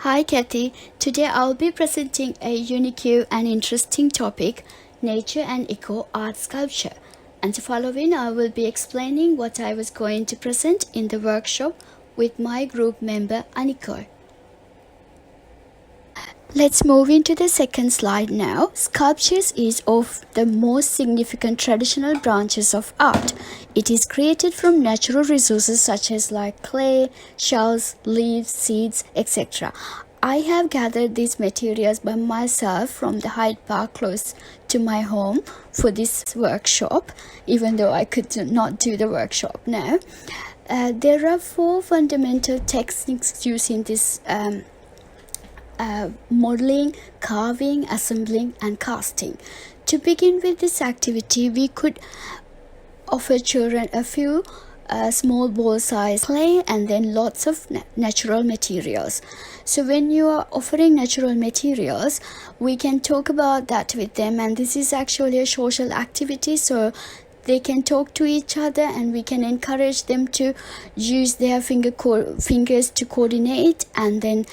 Hi Kathy, today I'll be presenting a unique and interesting topic, nature and eco art sculpture. And to follow in, I will be explaining what I was going to present in the workshop with my group member Aniko. Let's move into the second slide now. Sculptures is of the most significant traditional branches of art. It is created from natural resources such as like clay, shells, leaves, seeds, etc. I have gathered these materials by myself from the Hyde Park close to my home for this workshop, even though I could not do the workshop now. There are 4 fundamental techniques used in this modeling, carving, assembling and casting. To begin with this activity, we could offer children a few small ball size clay and then lots of natural materials. So when you are offering natural materials, we can talk about that with them, and this is actually a social activity, so they can talk to each other and we can encourage them to use their fingers to coordinate and then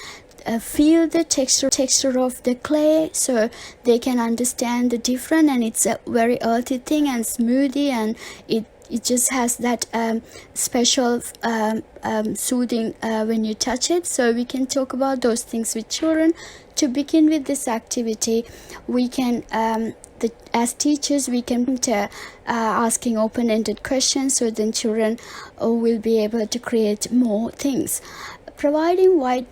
feel the texture of the clay, so they can understand the difference, and it's a very earthy thing and smoothie, and it just has that special soothing when you touch it. So we can talk about those things with children. To begin with this activity, we can as teachers we can asking open-ended questions, so then children will be able to create more things. Providing wide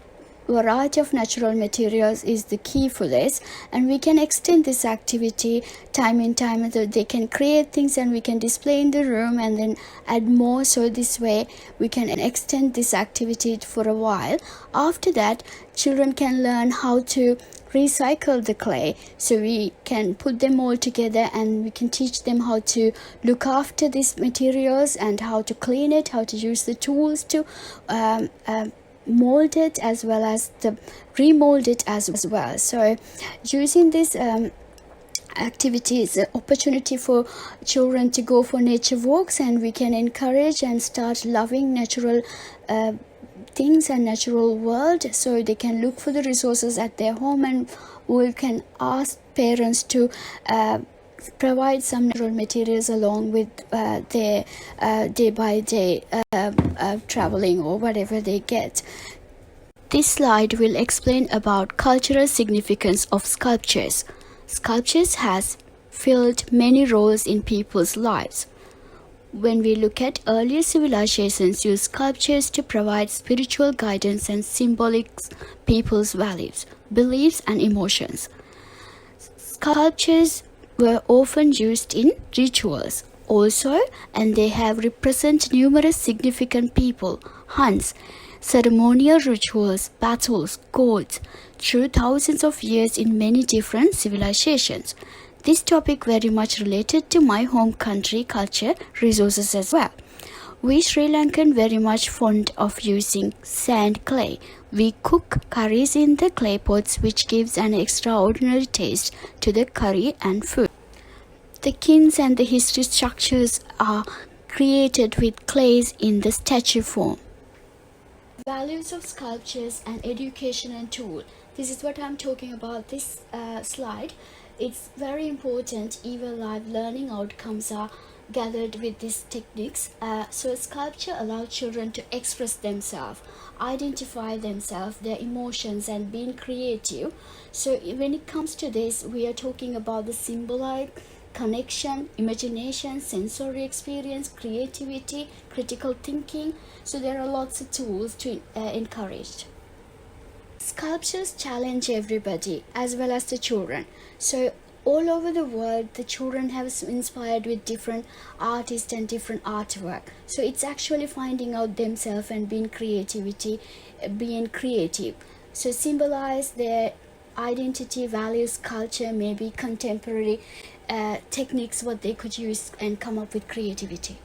variety of natural materials is the key for this, and we can extend this activity time in time, so they can create things and we can display in the room and then add more, so this way we can extend this activity for a while. After that, children can learn how to recycle the clay, so we can put them all together and we can teach them how to look after these materials and how to clean it, how to use the tools to mold it as well as the remold it as well. So using this activity is an opportunity for children to go for nature walks, and we can encourage and start loving natural things and natural world, so they can look for the resources at their home, and we can ask parents to provide some natural materials along with their day by day traveling or whatever they get. This slide will explain about cultural significance of sculptures. Sculptures has filled many roles in people's lives. When we look at earlier civilizations used sculptures to provide spiritual guidance and symbolic people's values, beliefs and emotions. Sculptures were often used in rituals also, and they have represented numerous significant people, hunts, ceremonial rituals, battles, gods, through thousands of years in many different civilizations. This topic very much related to my home country culture resources as well. We Sri Lankan very much fond of using sand clay. We cook curries in the clay pots, which gives an extraordinary taste to the curry and food. The kins and the history structures are created with clays in the statue form. Values of sculptures and education and tool. This is what I'm talking about this slide. It's very important. Even live learning outcomes are gathered with these techniques. So sculpture allows children to express themselves, identify themselves, their emotions, and being creative. So when it comes to this, we are talking about the symbolic connection, imagination, sensory experience, creativity, critical thinking. So there are lots of tools to encourage. Sculptures challenge everybody as well as the children. So all over the world, the children have inspired with different artists and different artwork. So it's actually finding out themselves and being creative. So symbolize their identity, values, culture, maybe contemporary techniques what they could use and come up with creativity.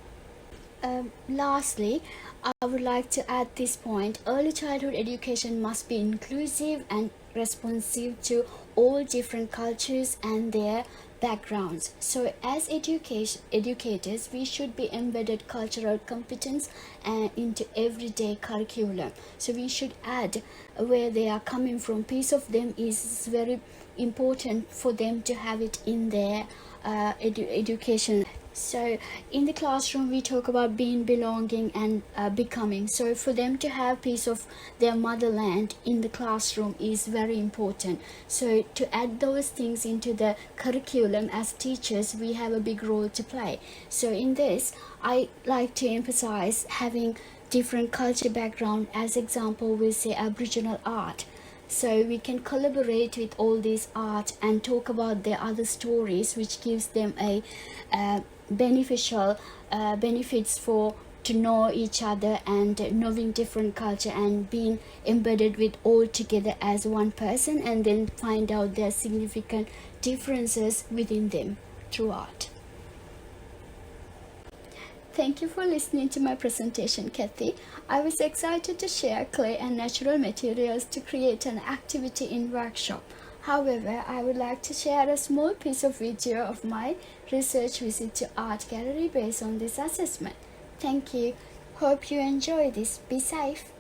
Lastly, I would like to add this point: early childhood education must be inclusive and responsive to all different cultures and their backgrounds. So as educators, we should be embedded cultural competence into everyday curriculum. So we should add where they are coming from. Piece of them is very important for them to have it in their education. So in the classroom we talk about being, belonging, and becoming. So for them to have piece of their motherland in the classroom is very important. So to add those things into the curriculum, as teachers we have a big role to play. So in this I like to emphasize having different culture background. As example, we say Aboriginal art. So we can collaborate with all these art and talk about their other stories, which gives them a beneficial benefits for to know each other and knowing different culture and being embedded with all together as one person, and then find out their significant differences within them through art. Thank you for listening to my presentation, Kathy. I was excited to share clay and natural materials to create an activity in workshop. However, I would like to share a small piece of video of my research visit to art gallery based on this assessment. Thank you. Hope you enjoy this. Be safe.